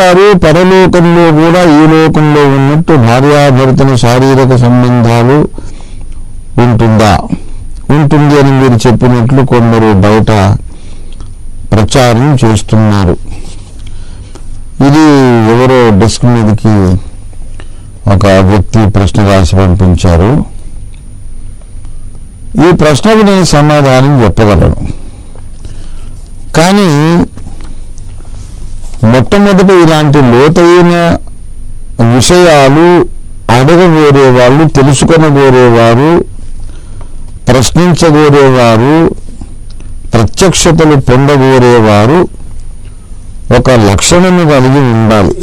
గారు పరలోకంలో కూడా ఈ లోకంలో ఉన్నట్టు భార్యాభర్తల శారీరక సంబంధాలు ఉంటుంది అని మీరు చెప్పినట్లు కొందరు బయట ప్రచారం చేస్తున్నారు. ఇది ఎవరో డెస్క్ మీదకి ఒక వ్యక్తి ప్రశ్న రాసి పంపించారు. ఈ ప్రశ్నకు నేను సమాధానం చెప్పగలను. కానీ మొట్టమొదట ఇలాంటి లోతైన విషయాలు అడగగోరేవాళ్ళు, తెలుసుకొనగోరేవారు, ప్రశ్నించగోరేవారు, ప్రత్యక్షతలు పొందగోరేవారు ఒక లక్షణము కలిగి ఉండాలి.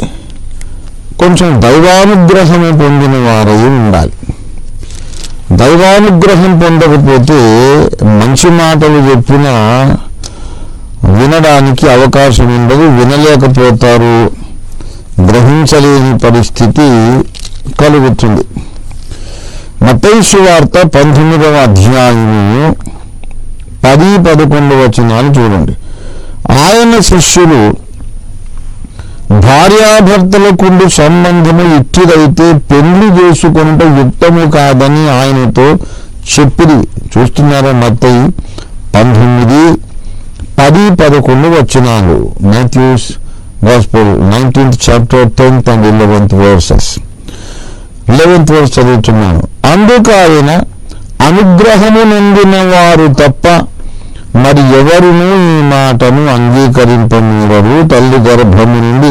కొంచెం దైవానుగ్రహము పొందిన వారై ఉండాలి. దైవానుగ్రహం పొందకపోతే మంచి మాటలు చెప్పినా వినడానికి అవకాశం ఉండదు, వినలేకపోతారు, గ్రహించలేని పరిస్థితి కలుగుతుంది. మత్తయి సువార్త 19వ అధ్యాయము 10-11 వచనాలు చూడండి. ఆయన శిష్యులు భార్యాభర్తలకుండు సంబంధము ఇట్టిదైతే పెళ్లి చేసుకొనుట యుక్తము కాదని ఆయనతో చెప్పిరి. చూస్తున్నారా? మత్తయి 19:10-11 వచనాలు. Matthew's gospel 19th chapter 10th and 11th verses. 11th verse చదువుతున్నాను. అందుకు ఆయన, అనుగ్రహము నొందిన వారు తప్ప మరి ఎవరునూ ఈ మాటను అంగీకరింపనీయరు. తల్లి గర్భము నుండి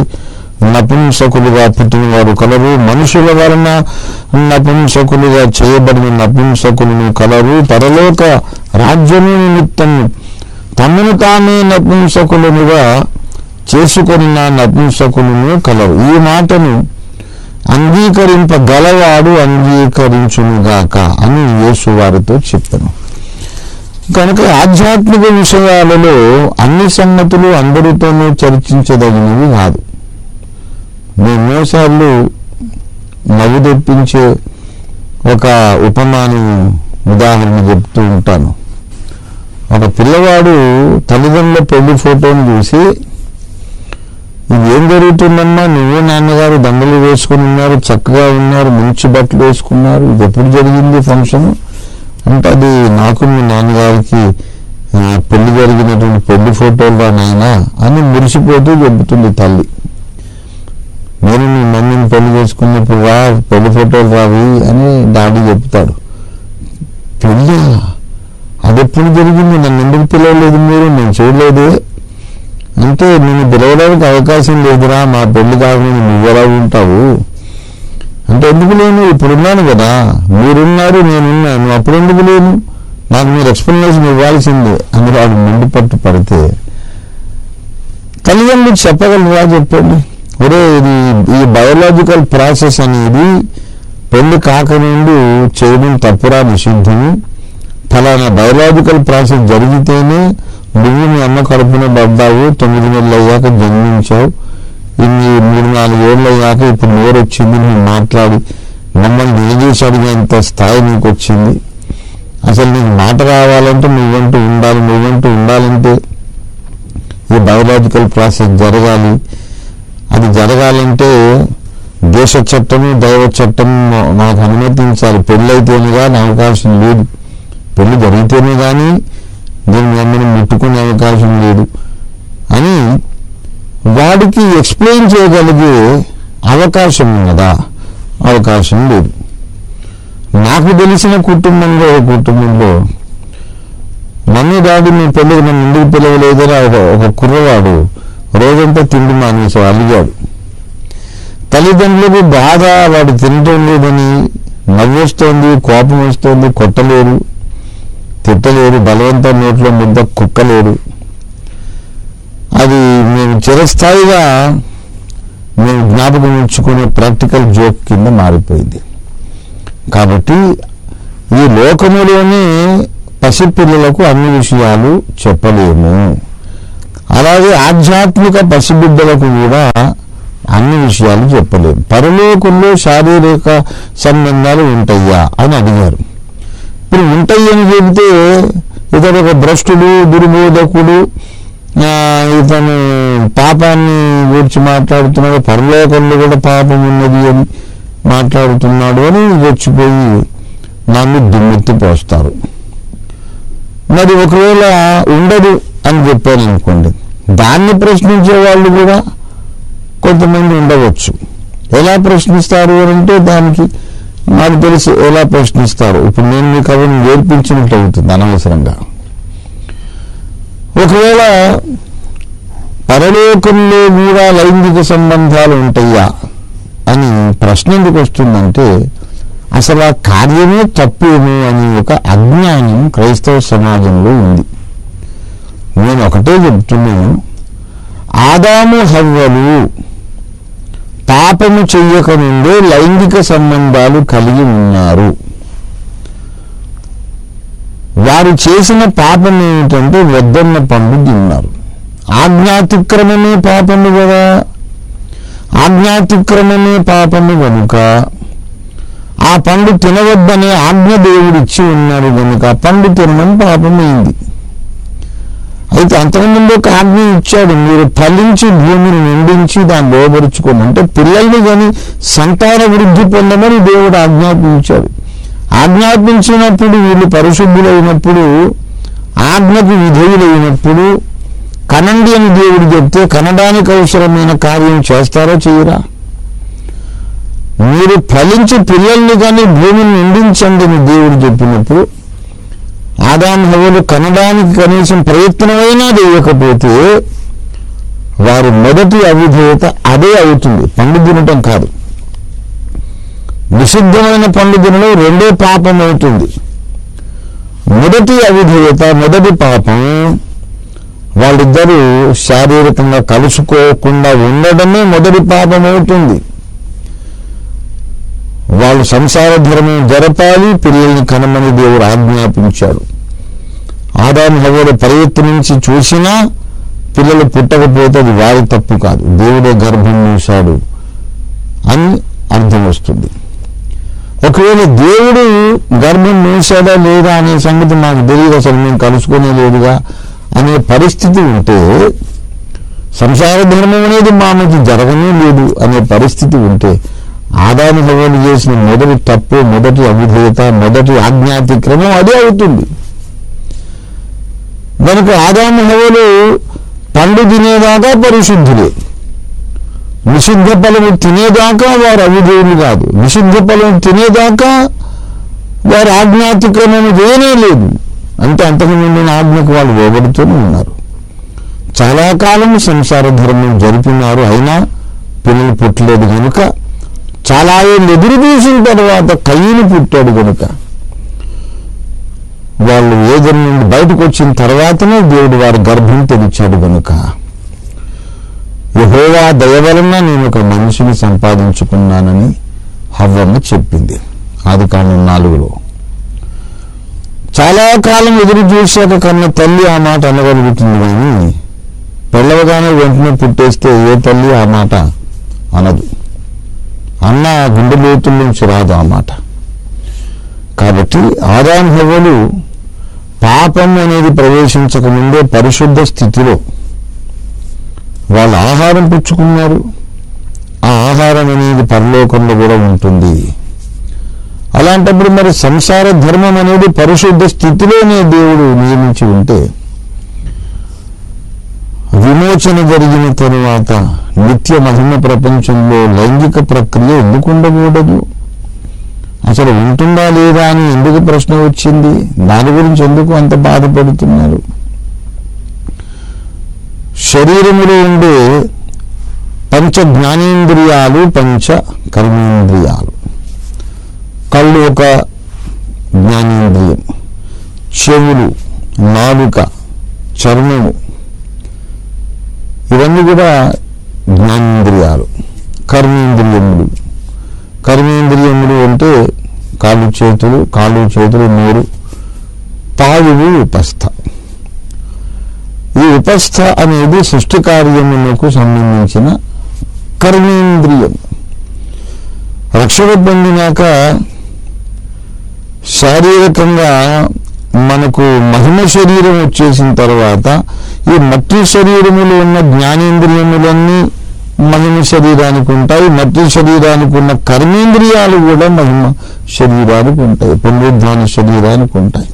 నపుంసకులుగా పుట్టిన వారు కలరు, మనుషుల వలన నపుంసకులుగా చేయబడిన నపుంసకులను కలరు, పరలోక రాజ్యము నిమిత్తము తమను తామే నపుంసకులుగా చేసుకొని నపుంసకులను కలరు. ఈ మాటను అంగీకరింపగలవాడు అంగీకరించునుగాక అని యేసు వారితో చెప్పాను. కనుక ఆధ్యాత్మిక విషయాలలో అన్ని సంగతులు అందరితోనూ చర్చించదగినవి కాదు. నేను ఎన్నోసార్లు నవ్వు తెప్పించే ఒక ఉపమానం ఉదాహరణ చెప్తూ ఉంటాను. ఒక పిల్లవాడు తల్లిదండ్రుల పెళ్లి ఫోటోను చూసి, ఇది ఏం జరుగుతుందమ్మా, నువ్వు నాన్నగారు దండలు వేసుకుని ఉన్నారు, చక్కగా ఉన్నారు, మంచి బట్టలు వేసుకున్నారు, ఇది ఎప్పుడు జరిగింది ఫంక్షన్ అంటే, అది నాకు మీ నాన్నగారికి పెళ్లి జరిగినటువంటి పెళ్లి ఫోటోలు రా నాయనా అని మురిసిపోతూ చెబుతుంది తల్లి. నేను మీ మమ్మీని పెళ్లి చేసుకున్నప్పుడు రా పెళ్లి ఫోటోలు రావి అని డాడీ చెప్తాడు. పెళ్ళి అది ఎప్పుడు జరిగింది, నన్ను ఎందుకు పిలవలేదు మీరు, నేను చూడలేదే అంటే, నేను పిలవడానికి అవకాశం లేదురా, మా పెళ్లి కాకుండా నువ్వెలా ఉంటావు అంటే, ఎందుకు లేను, ఇప్పుడున్నాను కదా, మీరున్నారు నేనున్నాను, అప్పుడు ఎందుకు లేను, నాకు మీరు ఎక్స్ప్లెనేషన్ ఇవ్వాల్సిందే అని వాడు మండిపట్టు పడితే తల్లిదండ్రులకు చెప్పగలరా? చెప్పండి. ఒరే, ఈ బయోలాజికల్ ప్రాసెస్ అనేది పెళ్లి కాక నుండి చేయడం తప్పురా, నిషిద్ధము. ఫలానా బయోలాజికల్ ప్రాసెస్ జరిగితేనే నువ్వు మీ అమ్మ కడుపున పడ్డావు, 9 నెలలు అయ్యాక జన్మించావు, ఇన్ని 3-4 ఏళ్ళు అయ్యాక ఇప్పుడు నోరు వచ్చింది, నువ్వు మాట్లాడి మమ్మల్ని నిలదీసి అడిగేంత స్థాయి నీకు వచ్చింది. అసలు నీకు మాట రావాలంటే నువ్వంటూ ఉండాలంటే ఈ బయోలాజికల్ ప్రాసెస్ జరగాలి. అది జరగాలంటే దేశ చట్టము దైవ చట్టము మనకు అనుమతించాలి. పెళ్ళి అయితేనే కానీ అవకాశం లేదు, పెళ్లి జరిగితేనే కానీ దీన్ని మమ్మల్ని ముట్టుకునే అవకాశం లేదు అని వాడికి ఎక్స్ప్లెయిన్ చేయగలిగే అవకాశం ఉన్నదా? అవకాశం లేదు. నాకు తెలిసిన కుటుంబంలో మమ్మీ డాడీ మీ పెళ్ళికి నన్ను ఎందుకు పిలవలేదని ఒక కుర్రవాడు రోజంతా తిండి మానేసి అలిగాడు. తల్లిదండ్రులకు బాధ, వాడు తినటం లేదని, నవ్వు వస్తోంది, కోపం వస్తోంది, కొట్టలేరు, తిట్టలేరు, బలవంతం నోట్లో ముద్ద కుక్కలేరు. అది మేము చిరస్థాయిగా మేము జ్ఞాపకం ఉంచుకునే ప్రాక్టికల్ జోక్ కింద మారిపోయింది. కాబట్టి ఈ లోకములోనే పసిపిల్లలకు అన్ని విషయాలు చెప్పలేము. అలాగే ఆధ్యాత్మిక పసిబిడ్డలకు కూడా అన్ని విషయాలు చెప్పలేము. పరలోకంలో శారీరక సంబంధాలు ఉంటాయా అని అడిగారు. ఇప్పుడు ఉంటాయి అని చెబితే ఇతడు ఒక భ్రష్టుడు, దుర్బోధకుడు, ఇతను పాపాన్ని గురించి మాట్లాడుతున్నాడు, పరలోకంలో కూడా పాపం ఉన్నది అని మాట్లాడుతున్నాడు అని రెచ్చిపోయి నన్ను దుమ్మెత్తి పోస్తారు. మరి ఒకవేళ ఉండదు అని చెప్పాను అనుకోండి, దాన్ని ప్రశ్నించే వాళ్ళు కూడా కొంతమంది ఉండవచ్చు. ఎలా ప్రశ్నిస్తారు అంటే దానికి నాకు తెలిసి ఎలా ప్రశ్నిస్తారు. ఇప్పుడు నేను మీకు అవన్నీ నేర్పించినట్టు అవుతుంది అనవసరంగా. ఒకవేళ పరలోకంలో కూడా లైంగిక సంబంధాలు ఉంటాయా అని ప్రశ్న ఎందుకు వస్తుందంటే, అసలు ఆ కార్యమే తప్పేమో అని ఒక అజ్ఞానం క్రైస్తవ సమాజంలో ఉంది. నేను ఒకటే చెప్తున్నాను, ఆదాము హవ్వలు పాపము చెయ్యక ముందే లైంగిక సంబంధాలు కలిగి ఉన్నారు. వారు చేసిన పాపం ఏమిటంటే వద్దన్న పండు తిన్నారు. ఆజ్ఞాతిక్రమమే పాపము కదా. ఆజ్ఞాతిక్రమమే పాపము కనుక ఆ పండు తినవద్దనే ఆజ్ఞ దేవుడు ఇచ్చి ఉన్నాడు కనుక పండు తినడం పాపమైంది. అయితే అంతకుముందు ఒక ఆజ్ఞ ఇచ్చాడు, మీరు ఫలించి భూమిని నిండించి దాన్ని లోబరుచుకోండి, అంటే పిల్లల్ని కానీ సంతాన వృద్ధి పొందమని దేవుడు ఆజ్ఞాపించాడు. ఆజ్ఞాపించినప్పుడు వీళ్ళు పరిశుద్ధులైనప్పుడు, ఆజ్ఞకు విధేయులైనప్పుడు కనండి అని దేవుడు చెప్తే కనడానికి అవసరమైన కార్యం చేస్తారో చేయరా? మీరు ఫలించి పిల్లల్ని కానీ భూమిని నిండించండి అని దేవుడు చెప్పినప్పుడు ఆదాము హవ్వలు కనడానికి కనీసం ప్రయత్నమైనా చేయకపోతే వారి మొదటి అవిధేయత అదే అవుతుంది, పండు తినటం కాదు. నిషిద్ధమైన పండు తినడం రెండో పాపం అవుతుంది. మొదటి అవిధేయత, మొదటి పాపం వాళ్ళిద్దరూ శారీరకంగా కలుసుకోకుండా ఉండడమే మొదటి పాపం అవుతుంది. వాళ్ళు సంసార ధర్మం జరపాలి, పిల్లల్ని కనమని దేవుడు ఆజ్ఞాపించాడు. ఆదాము హవ్వలు ప్రయత్నించి చూసినా పిల్లలు పుట్టకపోతే అది వారి తప్పు కాదు, దేవుడే గర్భం మూశాడు అని అర్థం వస్తుంది. ఒకవేళ దేవుడు గర్భం మూసాడా లేదా అనే సంగతి నాకు తెలియదు, అసలు మేము కలుసుకునే లేదుగా అనే పరిస్థితి ఉంటే, సంసార ధర్మం అనేది మా మధ్య జరగనే లేదు అనే పరిస్థితి ఉంటే, ఆదాము హవ్వలు చేసిన మొదటి తప్పు, మొదటి అవిధేయత, మొదటి ఆజ్ఞాతిక్రమం అదే అవుతుంది. కనుక ఆదాము హవ్వలు పండు తినేదాకా పరిశుద్ధులే, నిషిద్ధ ఫలము తినేదాకా వారు అవిధేయులు కాదు, నిషిద్ధ ఫలము తినేదాకా వారు ఆజ్ఞాతిక్రమము చేయనే లేదు. అంటే అంతకుముందు ఆజ్ఞకు వాళ్ళు లోబడుతూనే ఉన్నారు. చాలా కాలం సంసార ధర్మం జరిపినారు, అయినా పిల్లలు పుట్టలేదు కనుక చాలా ఏళ్ళు ఎదురు చూసిన తర్వాత కయ్యను పుట్టాడు కనుక వాళ్ళు ఏదైనా నుండి బయటకు వచ్చిన తర్వాతనే దేవుడు వారి గర్భం తెరిచాడు కనుక యెహోవా దయ వలన నేను ఒక మనిషిని సంపాదించుకున్నానని హవ్వమ్మ చెప్పింది ఆదికాండం 4లో. చాలా కాలం ఎదురు చూశాక కన్న తల్లి ఆ మాట అనగలుగుతుంది, కానీ పెళ్ళవగానే వెంటనే పుట్టేస్తే ఏ తల్లి ఆ మాట అనదు. అన్న గుండె లోతుల నుంచి రాదు ఆ మాట. కాబట్టి ఆదాము హవ్వలు పాపం అనేది ప్రవేశించక ముందే పరిశుద్ధ స్థితిలో వాళ్ళు ఆహారం పుచ్చుకున్నారు. ఆ ఆహారం అనేది పరలోకంలో కూడా ఉంటుంది. అలాంటప్పుడు మరి సంసార ధర్మం అనేది పరిశుద్ధ స్థితిలోనే దేవుడు నియమించి ఉంటే, విమోచన జరిగిన తరువాత నిత్య మహిమ ప్రపంచంలో లైంగిక ప్రక్రియ ఎందుకు ఉండకూడదు? అసలు ఉంటుందా లేదా అని ఎందుకు ప్రశ్న వచ్చింది? దాని గురించి ఎందుకు అంత బాధపడుతున్నారు? శరీరములో ఉండే పంచ జ్ఞానేంద్రియాలు, పంచ కర్మేంద్రియాలు. కళ్ళు ఒక జ్ఞానేంద్రియం, చెవులు, నాలుక, చర్మము, ఇవన్నీ కూడా జ్ఞానేంద్రియాలు. కర్మేంద్రియములు, కర్మేంద్రియములు అంటే కాళ్ళు చేతులు, నోరు, పాయువు, ఉపస్థ. ఈ ఉపస్థ అనేది సృష్టి కార్యములకు సంబంధించిన కర్మేంద్రియం. రక్షణ పొందినాక శారీరకంగా మనకు మహిమ శరీరం వచ్చేసిన తర్వాత ఈ మట్టి శరీరములో ఉన్న జ్ఞానేంద్రియములన్నీ మహిమ శరీరానికి ఉంటాయి, మట్టి శరీరానికి ఉన్న కర్మేంద్రియాలు కూడా మహిమ శరీరానికి ఉంటాయి, పునరుద్ధాన శరీరానికి ఉంటాయి.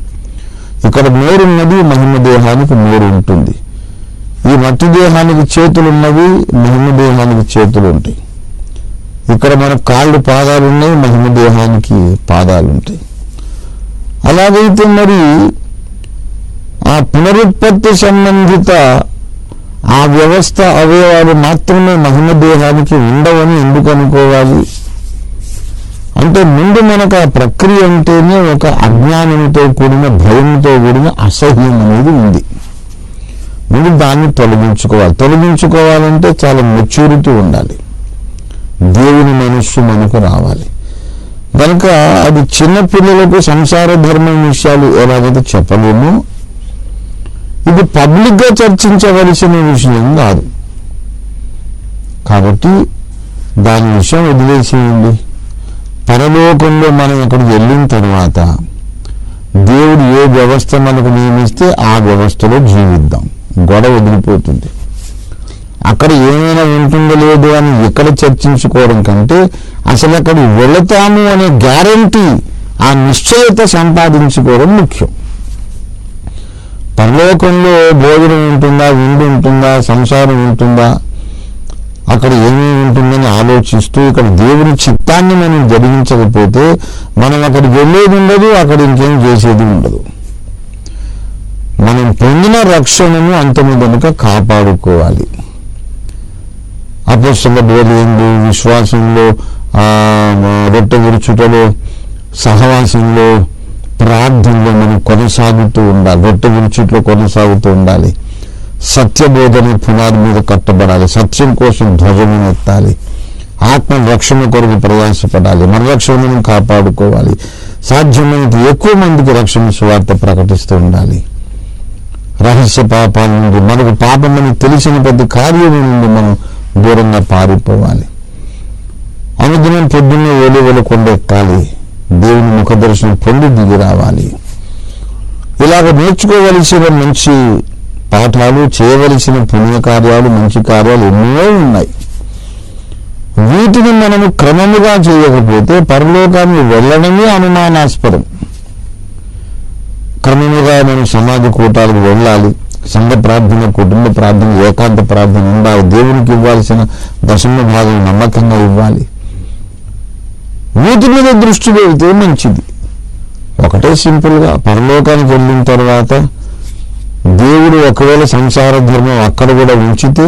ఇక్కడ నోరున్నది, మహిమ దేహానికి నోరు ఉంటుంది. ఈ మట్టి దేహానికి చేతులు ఉన్నవి, మహిమ దేహానికి చేతులు ఉంటాయి. ఇక్కడ మన కాళ్ళు పాదాలు ఉన్నాయి, మహిమ దేహానికి పాదాలు ఉంటాయి. అలాగైతే మరి ఆ పునరుత్పత్తి సంబంధిత ఆ వ్యవస్థ అవయవాలు మాత్రమే మహిమ దేహానికి ఉండవని ఎందుకు అనుకోవాలి అంటే, ముందు మనకు ఆ ప్రక్రియ అంటేనే ఒక అజ్ఞానంతో కూడిన, భయంతో కూడిన అసహ్యం అనేది ఉంది. ముందు దాన్ని తొలగించుకోవాలంటే చాలా మెచ్యూరిటీ ఉండాలి, దేవుని మనస్సు మనకు రావాలి. కనుక అది చిన్నపిల్లలకు సంసార ధర్మం విషయాలు ఎలాగైతే చెప్పలేమో, ఇది పబ్లిక్గా చర్చించవలసిన విషయం కాదు. కాబట్టి దాని విషయం వదిలేసేయండి. పరలోకంలో మనం ఇక్కడికి వెళ్ళిన తర్వాత దేవుడు ఏ వ్యవస్థ మనకు నియమిస్తే ఆ వ్యవస్థలో జీవిద్దాం, గొడవ వదిలిపోతుంది. అక్కడ ఏమైనా ఉంటుందో లేదో అని ఇక్కడ చర్చించుకోవడం కంటే అసలు అక్కడ వెళతాము అనే గ్యారంటీ, ఆ నిశ్చయత సంపాదించుకోవడం ముఖ్యం. పరలోకంలో భోజనం ఉంటుందా, విందు ఉంటుందా, సంసారం ఉంటుందా, అక్కడ ఏమేమి ఉంటుందని ఆలోచిస్తూ ఇక్కడ దేవుని చిత్తాన్ని మనం జరిగించకపోతే మనం అక్కడికి వెళ్ళేది ఉండదు, అక్కడ ఇంకేం చేసేది ఉండదు. మనం పొందిన రక్షణను అంతము కనుక కాపాడుకోవాలి. అపొస్తలుల బోధయందు, విశ్వాసంలో, రొట్టె విరుచుటలో, సహవాసంలో, ప్రార్థనలో మనం కొనసాగుతూ ఉండాలి. రొట్టె విరుచుట్లో కొనసాగుతూ ఉండాలి. సత్యబోధన పునాది మీద కట్టబడాలి. సత్యం కోసం ధ్వజమును ఎత్తాలి. ఆత్మ రక్షణ కొరకు ప్రయాసపడాలి. మన రక్షణను కాపాడుకోవాలి. సాధ్యమైనంత ఎక్కువ మందికి రక్షణ సువార్త ప్రకటిస్తూ ఉండాలి. రహస్య పాపాల నుండి, మనకు పాపమని తెలిసిన ప్రతి కార్యం నుండి మనం దూరంగా పారిపోవాలి. అనుదినం పొద్దున్నే ఓలివల కొండ ఎక్కాలి, దేవుని ముఖ దర్శనం పొంది దిగి రావాలి. ఇలాగ నేర్చుకోవలసిన మంచి పాఠాలు, చేయవలసిన పుణ్యకార్యాలు, మంచి కార్యాలు ఎన్నో ఉన్నాయి. వీటిని మనము క్రమముగా చేయకపోతే పరలోకానికి వెళ్ళడమే అనుమానాస్పదం. క్రమముగా మనం సమాజ కూటాలకు వెళ్ళాలి. సంఘ ప్రార్థన, కుటుంబ ప్రార్థన, ఏకాంత ప్రార్థన ఉండాలి. దేవునికి ఇవ్వాల్సిన దశమ భాగం నమ్మకంగా ఇవ్వాలి. వీటి మీద దృష్టి పెడితే మంచిది. ఒకటే సింపుల్గా, పరలోకానికి వెళ్ళిన తర్వాత దేవుడు ఒకవేళ సంసార ధర్మం అక్కడ కూడా ఉంచితే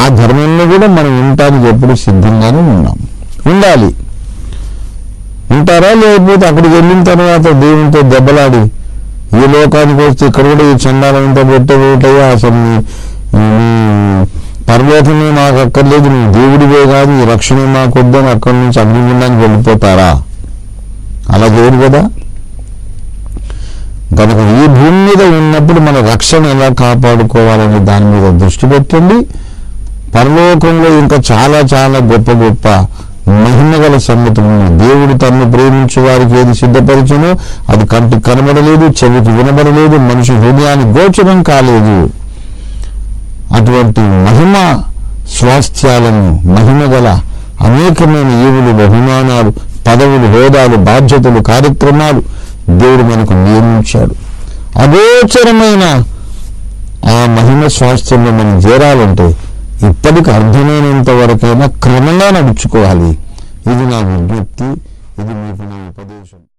ఆ ధర్మంలో కూడా మనం ఉండటానికి ఎప్పుడు సిద్ధంగానే ఉండాలి. ఉంటారా? లేకపోతే అక్కడికి వెళ్ళిన తర్వాత దేవునితో దెబ్బలాడి ఈ లోకానికి వస్తే ఇక్కడ కూడా ఈ చండాలంతా పెట్టబోటయ్యా, అసలు పరలోకమే నాకు అక్కర్లేదు, నువ్వు దేవుడివే కాదు, ఈ రక్షణ మాకు వద్దని అక్కడి నుంచి అగ్నిగుండానికి వెళ్ళిపోతారా? అలా చేయరు కదా. కనుక ఈ భూమి మీద ఉన్నప్పుడు మన రక్షణ ఎలా కాపాడుకోవాలనే దాని మీద దృష్టి పెట్టండి. పరలోకంలో ఇంకా చాలా చాలా గొప్ప గొప్ప మహిమగల సంగతులు దేవుడు తనను ప్రేమించే వారికి ఏది సిద్ధపరిచినో అది కంటికి కనబడలేదు, చెవికి వినబడలేదు, మనిషి హృదయానికి గోచరం కాలేదు. అటువంటి మహిమ స్వాస్థ్యాలను, మహిమగల అనేకమైన ఈవులు, బహుమానాలు, పదవులు, హోదాలు, బాధ్యతలు, కార్యక్రమాలు దేవుడు మనకు నియమించాడు. అగోచరమైన ఆ మహిమ స్వాస్థ్యంలో మనం చేరాలంటే ఇప్పటికి అర్థమైనంత వరకైనా క్రమంగా నడుచుకోవాలి. ఇది నా విజ్ఞప్తి, ఇది మీకు నా ఉపదేశం.